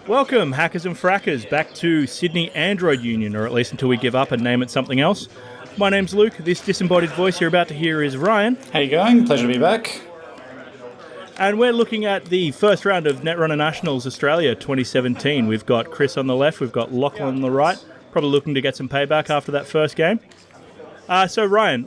Welcome, hackers and frackers, back to Sydney Android Union, or at least until we give up and name it something else. My name's Luke. This disembodied voice you're about to hear is Ryan. How you going? Pleasure to be back. And we're looking at the first round of Netrunner Nationals Australia 2017. We've got Chris on the left, we've got Lachlan on the right, probably looking to get some payback after that first game. So Ryan,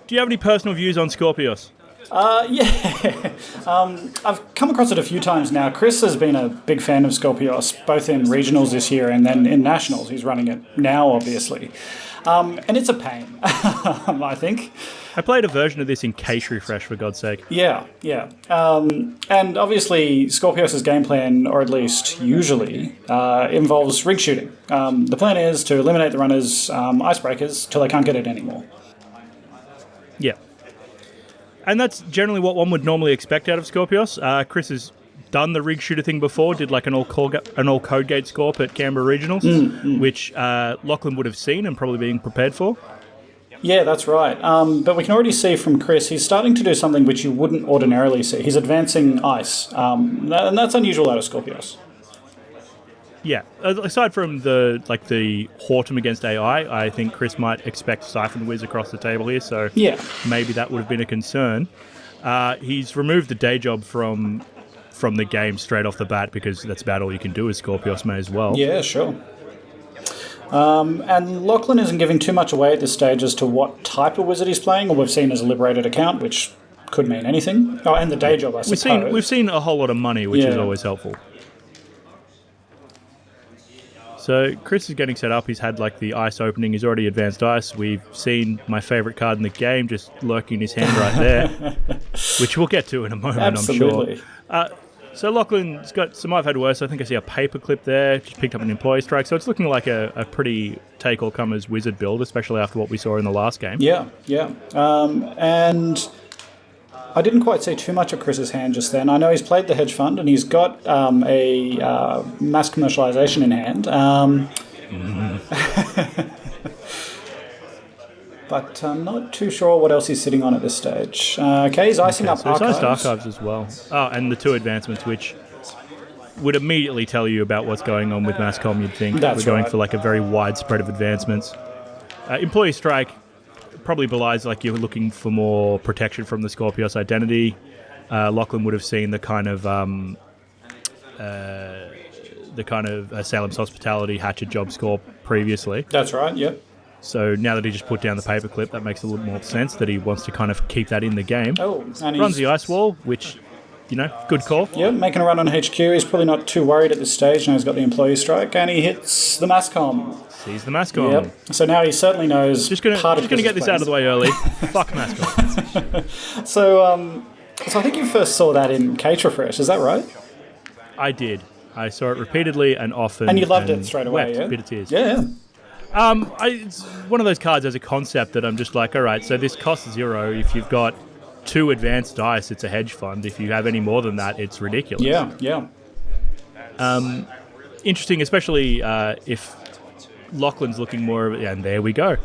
do you have any personal views on Skorpios? Yeah. I've come across it a few times now. Chris has been a big fan of Skorpios, both in regionals this year and then in nationals. He's running it now, obviously. And it's a pain, I think. I played a version of this in Cache Refresh, for God's sake. Yeah. And obviously, Skorpios' game plan, or at least usually, involves rig shooting. The plan is to eliminate the runners' icebreakers till they can't get it anymore. Yeah. And that's generally what one would normally expect out of Skorpios. Chris has done the rig shooter thing before, did like an all code gate scorp at Canberra Regionals, which Lachlan would have seen and probably been prepared for. Yeah, that's right. But we can already see from Chris, he's starting to do something which you wouldn't ordinarily see. He's advancing ice, and that's unusual out of Skorpios. Yeah, aside from the Hortum against AI, I think Chris might expect Siphon Whizz across the table here, so yeah, maybe that would have been a concern. He's removed the day job from the game straight off the bat because that's about all you can do as Skorpios may as well. Yeah, sure. And Lachlan isn't giving too much away at this stage as to what type of wizard he's playing, or we've seen as a liberated account, which could mean anything. Oh, and the day job, I suppose. We've seen a whole lot of money, which is always helpful. So Chris is getting set up. He's had like the ice opening. He's already advanced ice. We've seen my favourite card in the game just lurking in his hand right there, which we'll get to in a moment, Absolutely. I'm sure. So Lachlan's got some I've had worse. I think I see a paperclip there. Just picked up an employee strike. So it's looking like a pretty take-all-comers Whizzard build, especially after what we saw in the last game. Yeah. And I didn't quite see too much of Chris's hand just then. I know he's played the hedge fund and he's got a mass commercialization in hand. But I'm not too sure what else he's sitting on at this stage. Okay, he's icing up archives. He's iced archives as well. Oh, and the two advancements, which would immediately tell you about what's going on with mass comm, you'd think. That's We're going right. for like a very wide spread of advancements. Employee strike probably belies like you're looking for more protection from the Skorpios identity. Lachlan would have seen the kind of Salem's Hospitality hatchet job score previously. That's right, yep. So now that he just put down the paperclip, that makes a little more sense that he wants to kind of keep that in the game. Oh, and runs the ice wall, which, good call. Yep, making a run on HQ. He's probably not too worried at this stage. Now he's got the employee strike, and he hits the mass comm. Sees the mass comm. Yep. So now he certainly knows. Just gonna get this out of the way early. Fuck mass comm. So I think you first saw that in Cache Refresh. Is that right? I did. I saw it repeatedly and often. And you loved it straight away. Wept, yeah. bit of tears. Yeah. It's one of those cards as a concept that I'm just like, all right, so this costs 0. If you've got 2 advanced dice, it's a hedge fund. If you have any more than that, it's ridiculous. Yeah. Interesting, especially if Lachlan's looking more of, and there we go.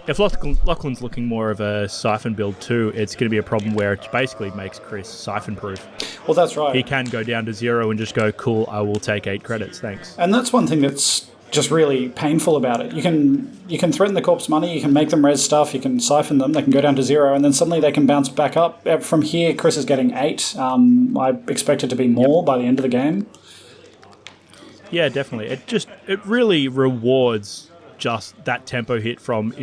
If Lachlan's looking more of a Siphon build too, it's going to be a problem where it basically makes Chris Siphon-proof. Well, that's right. He can go down to 0 and just go, cool, I will take 8 credits, thanks. And that's one thing that's just really painful about it. You can threaten the corpse money, you can make them res stuff, you can siphon them, they can go down to 0, and then suddenly they can bounce back up. From here, Chris is getting 8. I expect it to be more by the end of the game. Yeah, definitely. It really rewards just that tempo hit from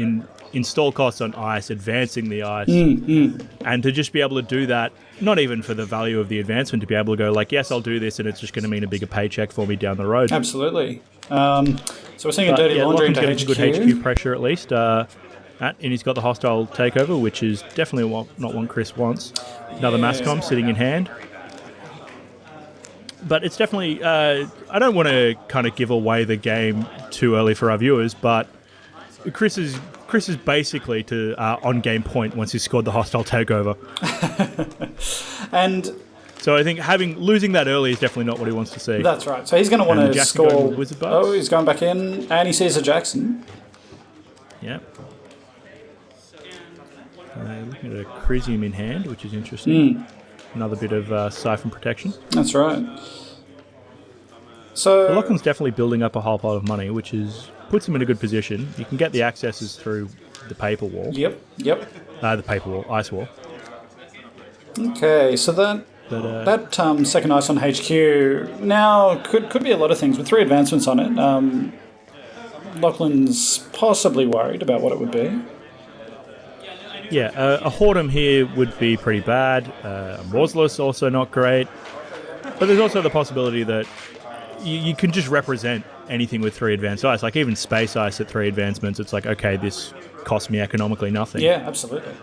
install costs on ice, advancing the ice, and to just be able to do that, not even for the value of the advancement, to be able to go like, yes, I'll do this, and it's just going to mean a bigger paycheck for me down the road. Absolutely. So we're seeing a dirty laundry into HQ. Good HQ pressure at least. And he's got the hostile takeover, which is definitely not one Chris wants. Another mass comm sitting in hand. But it's definitely... I don't want to kind of give away the game too early for our viewers, but Chris is basically to on game point once he's scored the hostile takeover. And so I think losing that early is definitely not what he wants to see. That's right. So he's going to want to score. Whizzard Oh, he's going back in, and he sees a Jackson. Yeah. Looking at a Crisium in hand, which is interesting. Another bit of Siphon protection. That's right. So Lachlan's definitely building up a whole pile of money, which puts him in a good position. You can get the accesses through the paper wall. Yep. The paper wall, ice wall. Okay, so that second ice on HQ now could be a lot of things. With 3 advancements on it, Lachlan's possibly worried about what it would be. Yeah, a Whoredom here would be pretty bad. Morseless also not great. But there's also the possibility that you can just represent anything with 3 advanced ice. Like even space ice at 3 advancements, it's like, okay, this costs me economically nothing. Yeah, absolutely.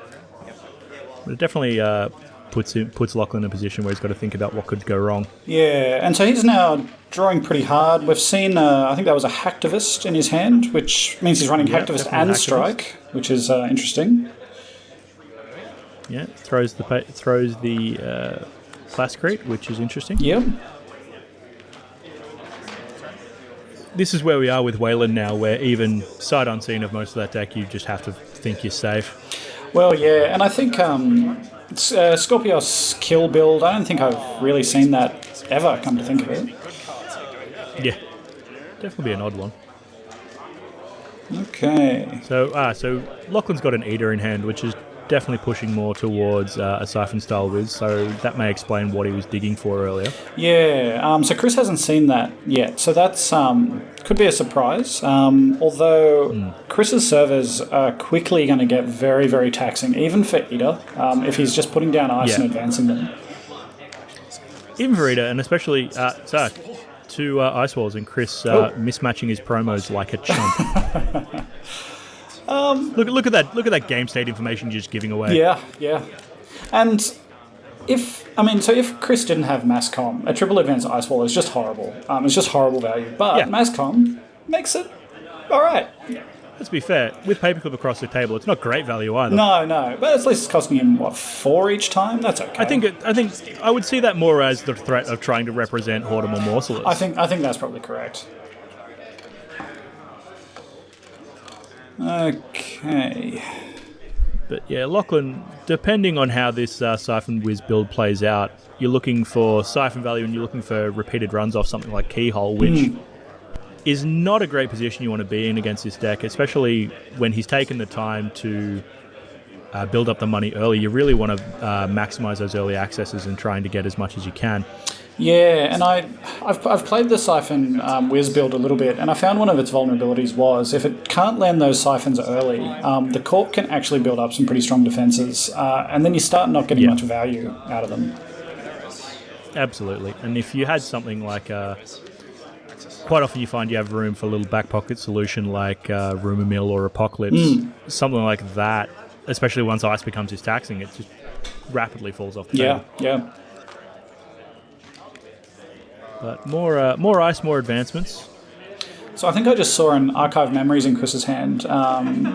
But it definitely puts Lachlan in a position where he's got to think about what could go wrong. Yeah, and so he's now drawing pretty hard. We've seen, I think that was a Hacktivist in his hand, which means he's running Hacktivist and Strike, which is interesting. Yeah, throws the Plascrete, which is interesting. Yep. This is where we are with Wayland now, where even sight unseen of most of that deck, you just have to think you're safe. Well, yeah, and I think Skorpios kill build, I don't think I've really seen that ever, come to think of it. Yeah, definitely be an odd one. Okay. So Lachlan's got an Eater in hand, which is definitely pushing more towards a Siphon-style Whizz, so that may explain what he was digging for earlier. Yeah, so Chris hasn't seen that yet, so that's could be a surprise. Although Chris's servers are quickly going to get very, very taxing, even for Eater, if he's just putting down ice and advancing them. Even for Eater, and especially 2 ice walls, and Chris mismatching his promos like a chump. Look at that game state information you're just giving away. Yeah. And if Chris didn't have mass comm, a triple advanced ice wall is just horrible. It's just horrible value. But mass comm makes it all right. Let's be fair. With paperclip across the table, it's not great value either. No, but at least it's costing him 4 each time. That's okay. I think I would see that more as the threat of trying to represent Whoredom or Morseless. I think that's probably correct. Okay. But yeah, Lachlan, depending on how this Siphon Whizz build plays out, you're looking for Siphon value and you're looking for repeated runs off something like Keyhole, which is not a great position you want to be in against this deck, especially when he's taken the time to build up the money early. You really want to maximize those early accesses and trying to get as much as you can. Yeah, and I've played the Siphon Whizz build a little bit, and I found one of its vulnerabilities was if it can't land those Siphons early, the Corp can actually build up some pretty strong defenses, and then you start not getting much value out of them. Absolutely, and if you had something like... quite often you find you have room for a little back pocket solution like Rumour Mill or Apocalypse, something like that, especially once ice becomes his taxing, it just rapidly falls off the table. Yeah. But more ice, more advancements. So I think I just saw an Archive Memories in Chris's hand,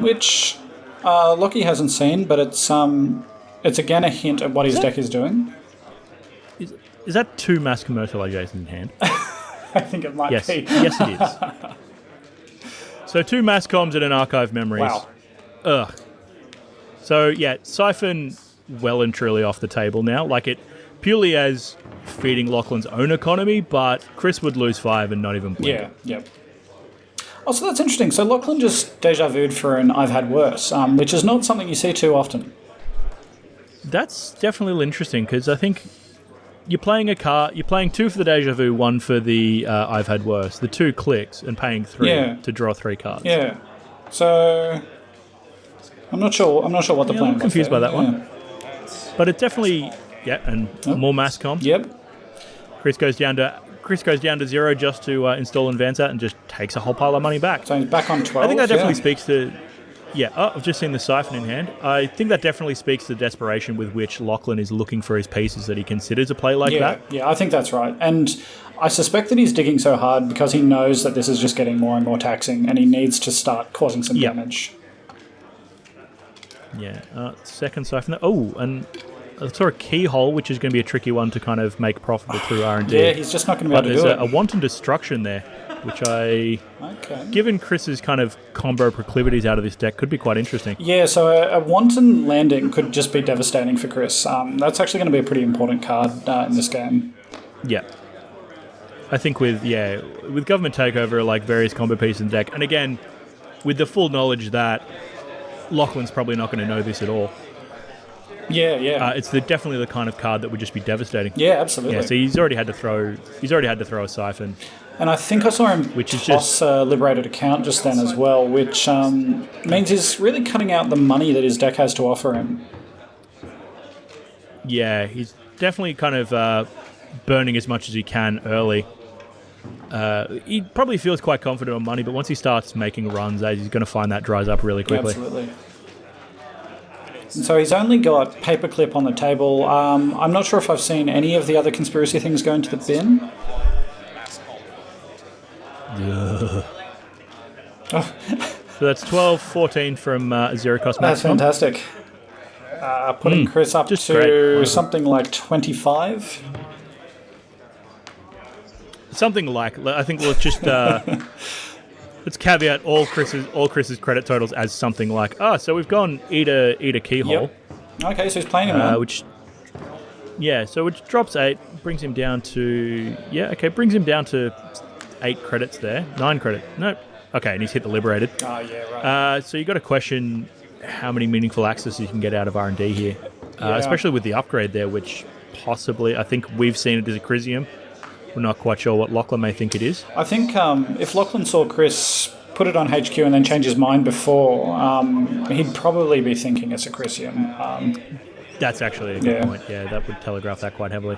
which Lockie hasn't seen, but it's again a hint at what his deck is doing. Is that 2 mass commercializations in hand? I think it might be. Yes, it is. So 2 mass comms and an Archive Memories. Wow. Ugh. So yeah, Siphon well and truly off the table now. Like it purely as feeding Lachlan's own economy, but Chris would lose 5 and not even blink. Yeah. Oh, so that's interesting. So Lachlan just deja vu'd for an I've had worse, which is not something you see too often. That's definitely interesting because I think you're playing a card. You're playing 2 for the deja vu, 1 for the I've had worse. The 2 clicks and paying 3 to draw 3 cards. Yeah. So I'm not sure what the plan was. I'm confused by that one. But it definitely and more mass comms. Yep. Chris goes down to 0 just to install and advance that and just takes a whole pile of money back. So he's back on 12. I think that definitely speaks to... Yeah, I've just seen the Siphon in hand. I think that definitely speaks to the desperation with which Lachlan is looking for his pieces that he considers a play like that. Yeah, I think that's right. And I suspect that he's digging so hard because he knows that this is just getting more and more taxing and he needs to start causing some damage. Yeah, second Siphon. Oh, and I saw a Keyhole, which is going to be a tricky one to kind of make profitable through R&D. Yeah, he's just not going to be able to do it. There's a Wanton Destruction there, which given Chris's kind of combo proclivities out of this deck, could be quite interesting. Yeah, so a Wanton landing could just be devastating for Chris. That's actually going to be a pretty important card in this game. Yeah. I think with government takeover, like various combo pieces in the deck, and again, with the full knowledge that Lachlan's probably not going to know this at all. Yeah. It's definitely the kind of card that would just be dedevastating. Yeah, absolutely. Yeah, so he's already had to throw a Siphon. And I think I saw him toss a Liberated account just then as well, which means he's really cutting out the money that his deck has to offer him. Yeah, he's definitely kind of burning as much as he can early. He probably feels quite confident on money, but once he starts making runs, he's going to find that dries up really quickly. Absolutely. And so he's only got Paperclip on the table. I'm not sure if I've seen any of the other conspiracy things go into the bin. Yeah. Oh. So that's 12, 14 from Zero Cost Max. That's fantastic. Putting Chris up just to great. Something like 25. Something like, I think we'll just let's caveat all Chris's credit totals as something like, so we've gone eat a keyhole. Yep. Okay, so he's playing him on. Which drops 8, brings him down to 8 credits there, 9 credit. No, okay, and he's hit the Liberated. Oh yeah, right. So you got to question how many meaningful accesses you can get out of R&D here, especially with the upgrade there, which possibly I think we've seen it as a Crisium. We're not quite sure what Lachlan may think it is. I think if Lachlan saw Chris put it on HQ and then change his mind before, he'd probably be thinking it's a Crisium. That's actually a good point. Yeah, that would telegraph that quite heavily.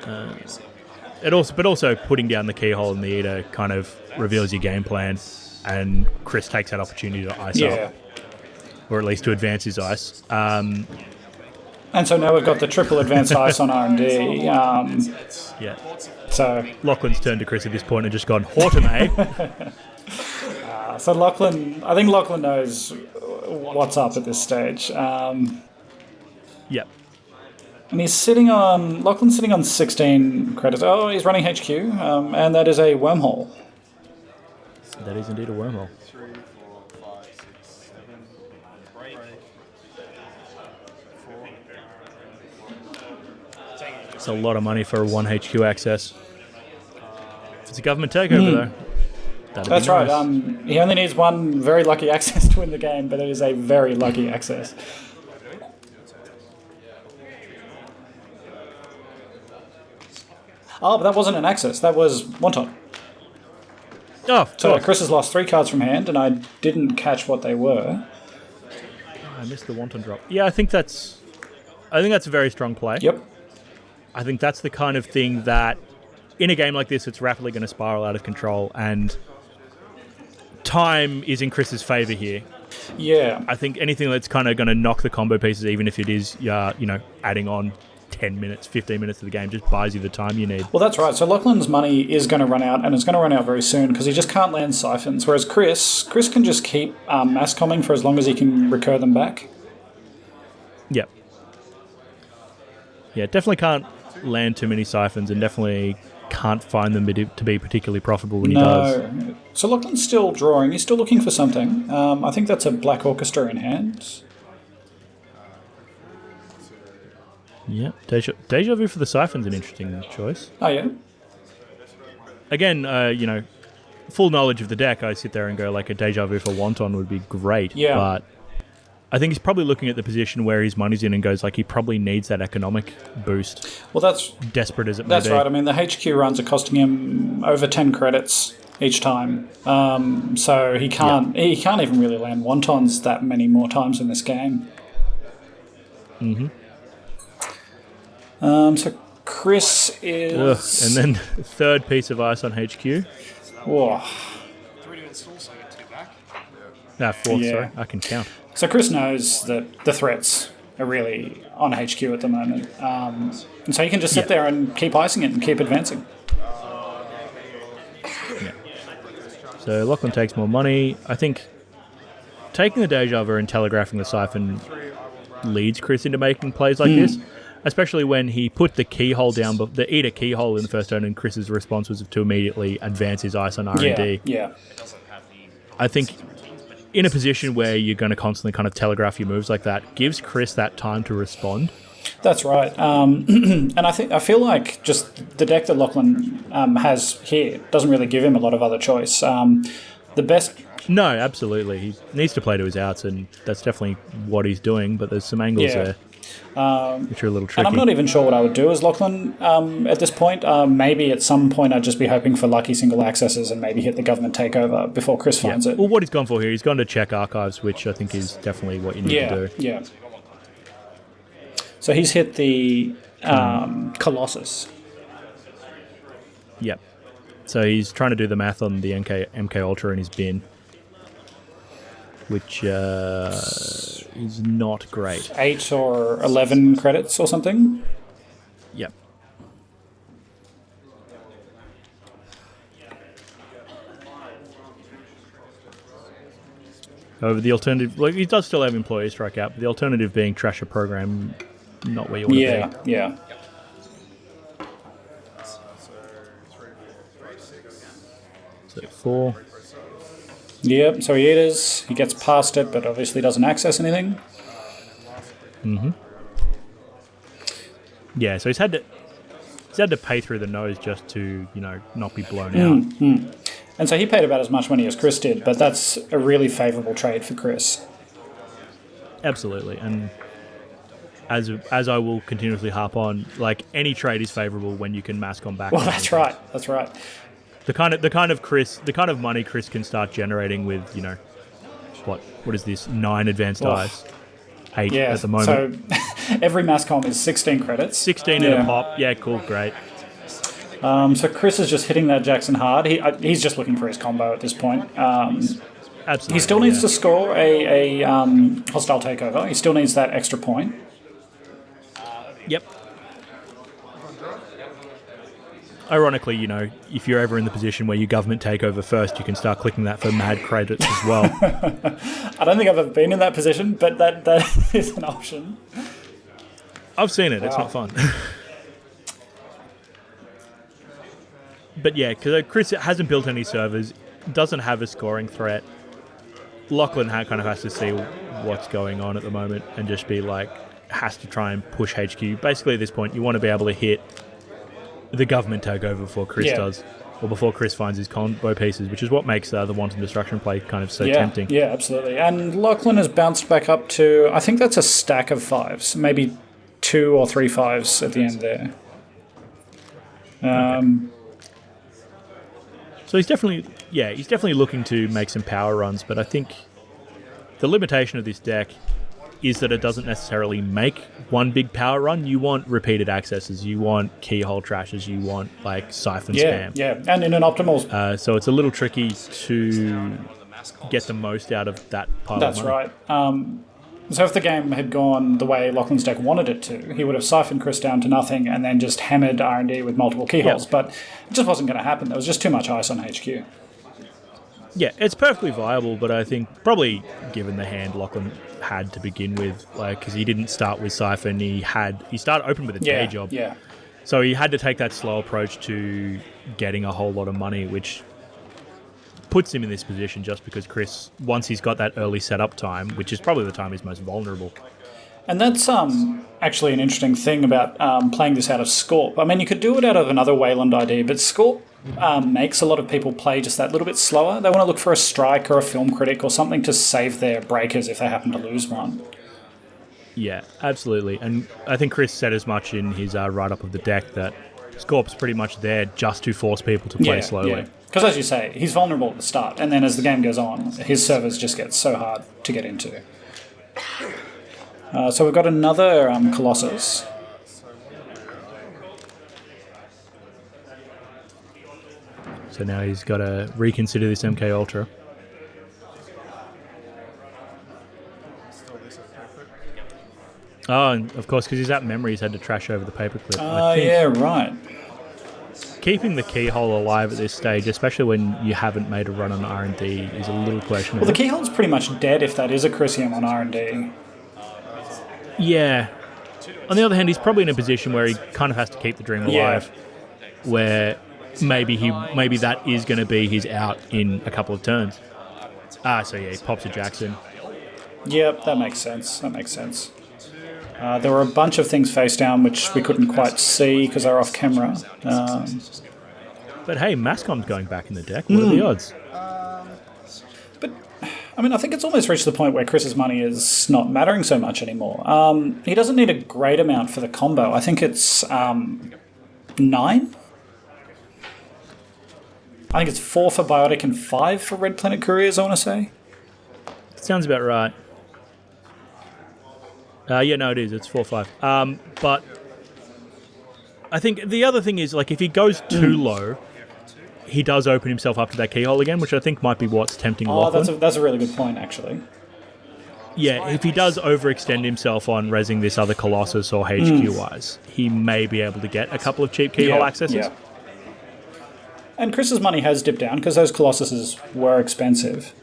But also putting down the keyhole in the Eater kind of reveals your game plan, and Chris takes that opportunity to ice up, or at least to advance his ice. And so now we've got the triple advanced ice on R&D. So Lachlan's turned to Chris at this point and just gone, Horton, eh? So Lachlan, I think Lachlan knows what's up at this stage. Yep. And Lachlan's sitting on 16 credits. Oh, he's running HQ, and that is a wormhole. That is indeed a wormhole. It's a lot of money for 1 HQ access. If it's a government takeover, though, that's right. He only needs 1 very lucky access to win the game, but it is a very lucky access. Oh, but that wasn't an access. That was Wonton. Oh, so Chris has lost 3 cards from hand, and I didn't catch what they were. I missed the Wonton drop. Yeah, I think that's a very strong play. Yep. I think that's the kind of thing that, in a game like this, it's rapidly going to spiral out of control, and time is in Chris's favour here. Yeah. I think anything that's kind of going to knock the combo pieces, even if it is, adding on 10 minutes, 15 minutes of the game, just buys you the time you need. Well, that's right. So Lachlan's money is going to run out, and it's going to run out very soon because he just can't land Siphons, whereas Chris can just keep mass comming for as long as he can recur them back. Yep. Yeah, definitely can't land too many Siphons, and definitely can't find them to be particularly profitable when he does. So Lachlan's still drawing. He's still looking for something. I think that's a Black Orchestra in hand. Yeah, Deja Vu for the Siphon's an interesting choice. Oh, yeah? Again, full knowledge of the deck, I sit there and go, like, a Deja Vu for Wonton would be great. Yeah. But I think he's probably looking at the position where his money's in and goes, like, he probably needs that economic boost. Well, that's... Desperate as it may be. That's right. I mean, the HQ runs are costing him over 10 credits each time. So he can't even really land Wontons that many more times in this game. Mm-hmm. So Chris is... And then third piece of ice on HQ. Whoa. Fourth, sorry. I can count. So Chris knows that the threats are really on HQ at the moment. And so he can just sit there and keep icing it and keep advancing. Yeah. So Lachlan takes more money. I think taking the Deja Vu and telegraphing the Siphon leads Chris into making plays like this. Especially when he put the keyhole down, the Eater keyhole in the first turn, and Chris's response was to immediately advance his ice on R&D. Yeah. I think in a position where you're going to constantly kind of telegraph your moves like that, gives Chris that time to respond. That's right. And I feel like just the deck that Lachlan has here doesn't really give him a lot of other choice. The best. No, absolutely. He needs to play to his outs, and that's definitely what he's doing. But there's some angles there which are a little tricky. And I'm not even sure what I would do as Lachlan at this point. Maybe at some point I'd just be hoping for lucky single accesses and maybe hit the government takeover before Chris finds it. Well, what he's gone for here, he's gone to check archives, which I think is definitely what you need to do. Yeah. So he's hit the Colossus. Yep. So he's trying to do the math on the MK Ultra in his bin, which is not great. 8 or 11 credits or something? Yep. However, the alternative... Like, he does still have employees strike out, but the alternative being trash a program, not where you want to be. Yeah. So 4. Yep, so he is. He gets past it, but obviously doesn't access anything. Mm-hmm. Yeah, so he's had to pay through the nose just to, not be blown out. Mm. And so he paid about as much money as Chris did, but that's a really favourable trade for Chris. Absolutely, and as I will continuously harp on, like, any trade is favourable when you can mask on back. Well, that's right. The kind of money Chris can start generating with, what is this, 9 advanced dice, 8 at the moment. So every mass comm is 16 credits. 16 in a pop. Yeah, cool, great. So Chris is just hitting that Jackson hard. He's just looking for his combo at this point. Absolutely. He still needs to score a hostile takeover. He still needs that extra point. Yep. Ironically, if you're ever in the position where you government take over first, you can start clicking that for mad credits as well. I don't think I've ever been in that position, but that is an option. I've seen it. Wow. It's not fun. But yeah, because Chris hasn't built any servers, doesn't have a scoring threat. Lachlan kind of has to see what's going on at the moment and just be like, has to try and push HQ. Basically, at this point, you want to be able to hit the government takeover before Chris does, or before Chris finds his combo pieces, which is what makes the wanton destruction play kind of so tempting. Yeah, absolutely. And Lachlan has bounced back up to, I think that's a stack of 5s, maybe 2 or 3 5s at the end there. So he's definitely looking to make some power runs, but I think the limitation of this deck is that it doesn't necessarily make one big power run. You want repeated accesses, you want keyhole trashes, you want Siphon spam. Yeah, and in an optimal... so it's a little tricky to get the most out of that pile That's of money. Right. So if the game had gone the way Lachlan's deck wanted it to, he would have siphoned Chris down to nothing and then just hammered R&D with multiple keyholes. But it just wasn't going to happen. There was just too much ice on HQ. Yeah, it's perfectly viable, but I think probably given the hand Lachlan had to begin with, because he didn't start with Siphon, he started open with a day job. Yeah. So he had to take that slow approach to getting a whole lot of money, which puts him in this position just because Chris, once he's got that early setup time, which is probably the time he's most vulnerable. And that's actually an interesting thing about playing this out of Skorp. I mean, you could do it out of another Wayland ID, but Skorp makes a lot of people play just that little bit slower. They want to look for a strike or a film critic or something to save their breakers if they happen to lose one. Yeah, absolutely. And I think Chris said as much in his write-up of the deck that Skorp's pretty much there just to force people to play slowly. Yeah. Because as you say, he's vulnerable at the start, and then as the game goes on, his servers just get so hard to get into. So we've got another Colossus. So now he's got to reconsider this MK Ultra. Oh, and of course, because he's at memory, he's had to trash over the paperclip. Yeah, right. Keeping the keyhole alive at this stage, especially when you haven't made a run on R&D, is a little questionable. Well, the keyhole's pretty much dead if that is a Chrysium on R&D. Yeah. On the other hand, he's probably in a position where he kind of has to keep the dream alive, where maybe that is going to be his out in a couple of turns. So yeah, he pops a Jackson. Yep, that makes sense. There were a bunch of things face down which we couldn't quite see because they're off camera. But hey, Mascom's going back in the deck. What are the odds? But, I mean, I think it's almost reached the point where Chris's money is not mattering so much anymore. He doesn't need a great amount for the combo. I think it's 9? I think it's 4 for Biotic and 5 for Red Planet Couriers, I want to say. Sounds about right. Yeah, no, it is. It's 4-5. But I think the other thing is, like, if he goes too low, he does open himself up to that keyhole again, which I think might be what's tempting Lachlan. That's a really good point, actually. Yeah, if he does overextend himself on rezzing this other Colossus or HQ-wise, he may be able to get a couple of cheap keyhole accesses. Yeah. And Chris's money has dipped down because those Colossuses were expensive.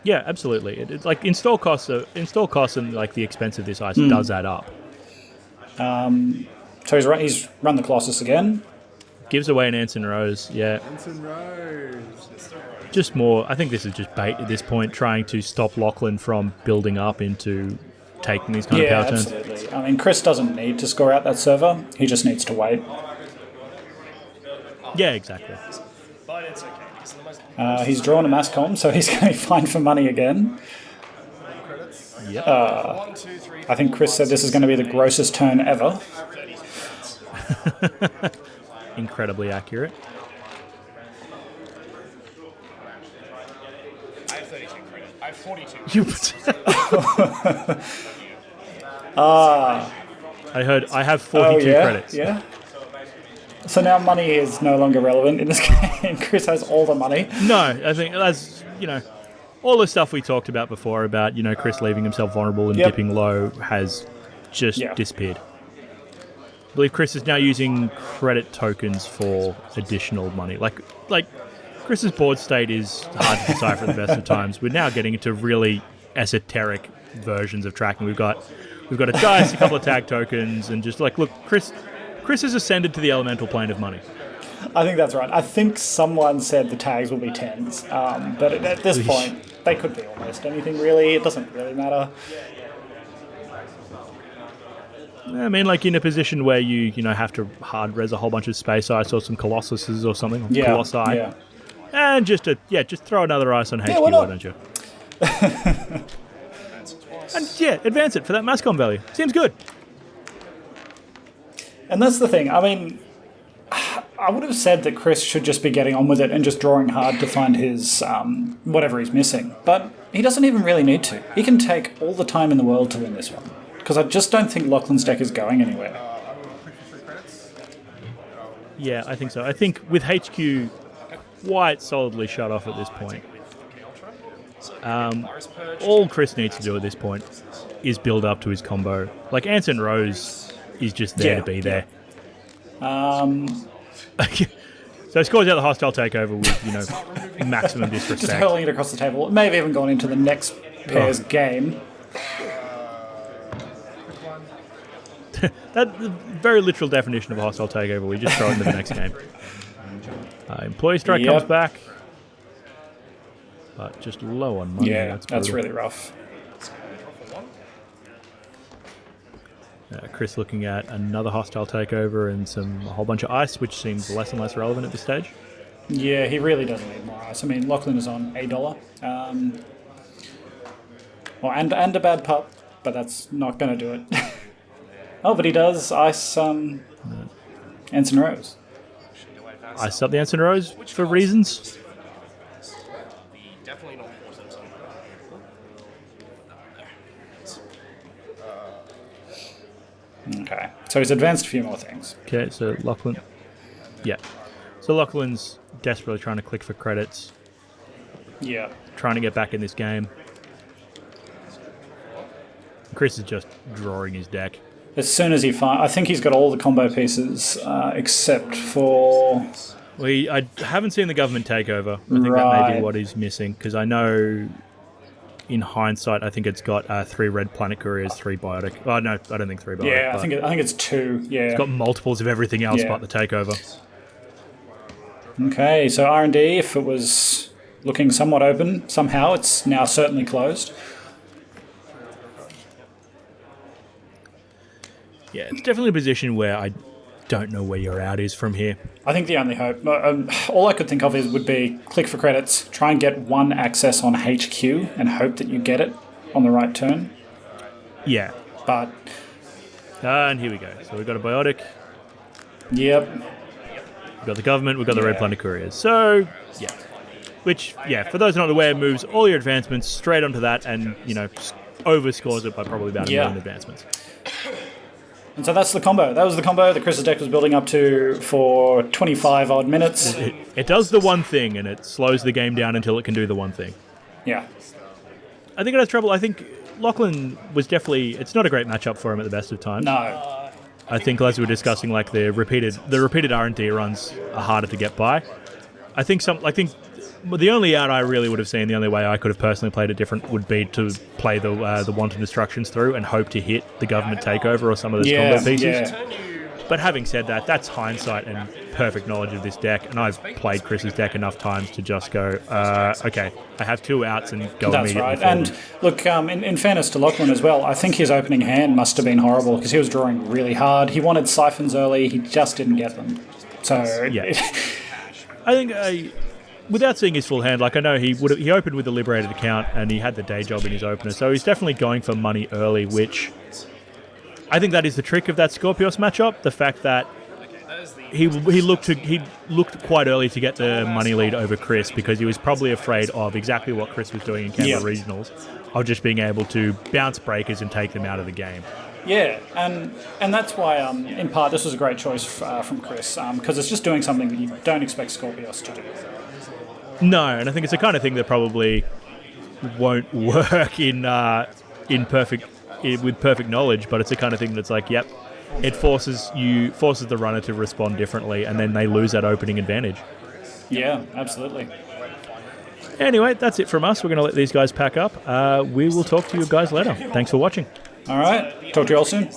Yeah, absolutely. It's like install costs and like the expense of this ice does add up. So he's run the Colossus again. Gives away an Anson Rose, yeah. Anson Rose. Just more. I think this is just bait at this point, trying to stop Lachlan from building up into taking these kind of power turns. Yeah, absolutely. I mean, Chris doesn't need to score out that server. He just needs to wait. Yeah, exactly. He's drawn a mass comm, so he's going to be fine for money again. Yep. I think Chris said this is going to be the grossest turn ever. Incredibly accurate. I have 32 credit. I have 42. I heard I have 42 credits. Yeah. So now money is no longer relevant in this game. Chris has all the money. No, I think that's, all the stuff we talked about before about, Chris leaving himself vulnerable and dipping low has just disappeared. I believe Chris is now using credit tokens for additional money. Like Chris's board state is hard to decipher at the best of times. We're now getting into really esoteric versions of tracking. We've got a dice, a couple of tag tokens, and just like, look, Chris has ascended to the elemental plane of money. I think that's right. I think someone said the tags will be 10s, but at this point, they could be almost anything really. It doesn't really matter. I mean, like in a position where you have to hard res a whole bunch of space ice or some colossuses or something, or colossi, and just throw another ice on HQ, why don't you? And advance it for that Mascom value. Seems good. And that's the thing. I mean, I would have said that Chris should just be getting on with it and just drawing hard to find his whatever he's missing. But he doesn't even really need to. He can take all the time in the world to win this one. Because I just don't think Lachlan's deck is going anywhere. Yeah, I think so. I think with HQ quite solidly shut off at this point, all Chris needs to do at this point is build up to his combo. Like Anson Rose is just there to be there. So he scores out the hostile takeover with, maximum disrespect. Just hurling it across the table. It may have even gone into the next pair's game. That very literal definition of a hostile takeover. We just throw it into the next game. Employee strike comes back, but just low on money. Yeah, that's really rough. Chris looking at another hostile takeover and a whole bunch of ice, which seems less and less relevant at this stage. Yeah, he really doesn't need more ice. I mean, Lachlan is on $1. And a bad pup, but that's not going to do it. Oh, but he does ice Anson Rose. Ice up the Anson Rose for reasons. Definitely not important. Okay, so he's advanced a few more things. Okay, so Lachlan. Yeah. So Lachlan's desperately trying to click for credits. Yeah. Trying to get back in this game. Chris is just drawing his deck. As soon as he finds... I think he's got all the combo pieces except for... I haven't seen the government takeover. I think that may be what he's missing, because I know in hindsight, I think it's got 3 red planet couriers, 3 biotic. Oh, no, I don't think 3 biotic. Yeah, I think it's 2, yeah. It's got multiples of everything else but the takeover. Okay, so R&D, if it was looking somewhat open, somehow it's now certainly closed. Yeah, it's definitely a position where I don't know where your out is from here. I think the only hope, all I could think of would be click for credits, try and get one access on HQ and hope that you get it on the right turn. Yeah. But... And here we go. So we've got a Biotic. Yep. We've got the government, we've got the Red Planet Couriers. So, yeah. Which, yeah, for those not aware, moves all your advancements straight onto that and, overscores it by probably about a million advancements. And so that's the combo. That was the combo that Chris's deck was building up to for 25 odd minutes. It does the one thing, and it slows the game down until it can do the one thing. Yeah. I think it has trouble. I think Lachlan was definitely... It's not a great matchup for him at the best of times. No. I think, as we were discussing, like the repeated R&D runs are harder to get by. I think the only out I really would have seen, the only way I could have personally played it different would be to play the wanton destructions through and hope to hit the government takeover or some of those combo pieces. Yeah. But having said that, that's hindsight and perfect knowledge of this deck, and I've played Chris's deck enough times to just go, okay, I have two outs and go That's immediately. right. Forward. And look, in fairness to Lachlan as well, I think his opening hand must have been horrible because he was drawing really hard. He wanted siphons early, he just didn't get them. So yeah. I think without seeing his full hand, like I know he opened with a liberated account and he had the day job in his opener, so he's definitely going for money early, which I think that is the trick of that Skorpios matchup. The fact that he looked quite early to get the money lead over Chris because he was probably afraid of exactly what Chris was doing in Canberra Regionals, of just being able to bounce breakers and take them out of the game. Yeah, and that's why, in part, this was a great choice from Chris, because it's just doing something that you don't expect Skorpios to do. No, and I think it's the kind of thing that probably won't work with perfect knowledge, but it's the kind of thing that's like, yep, it forces the runner to respond differently, and then they lose that opening advantage. Yeah, absolutely. Anyway, that's it from us. We're going to let these guys pack up. We will talk to you guys later. Thanks for watching. All right. Talk to you all soon.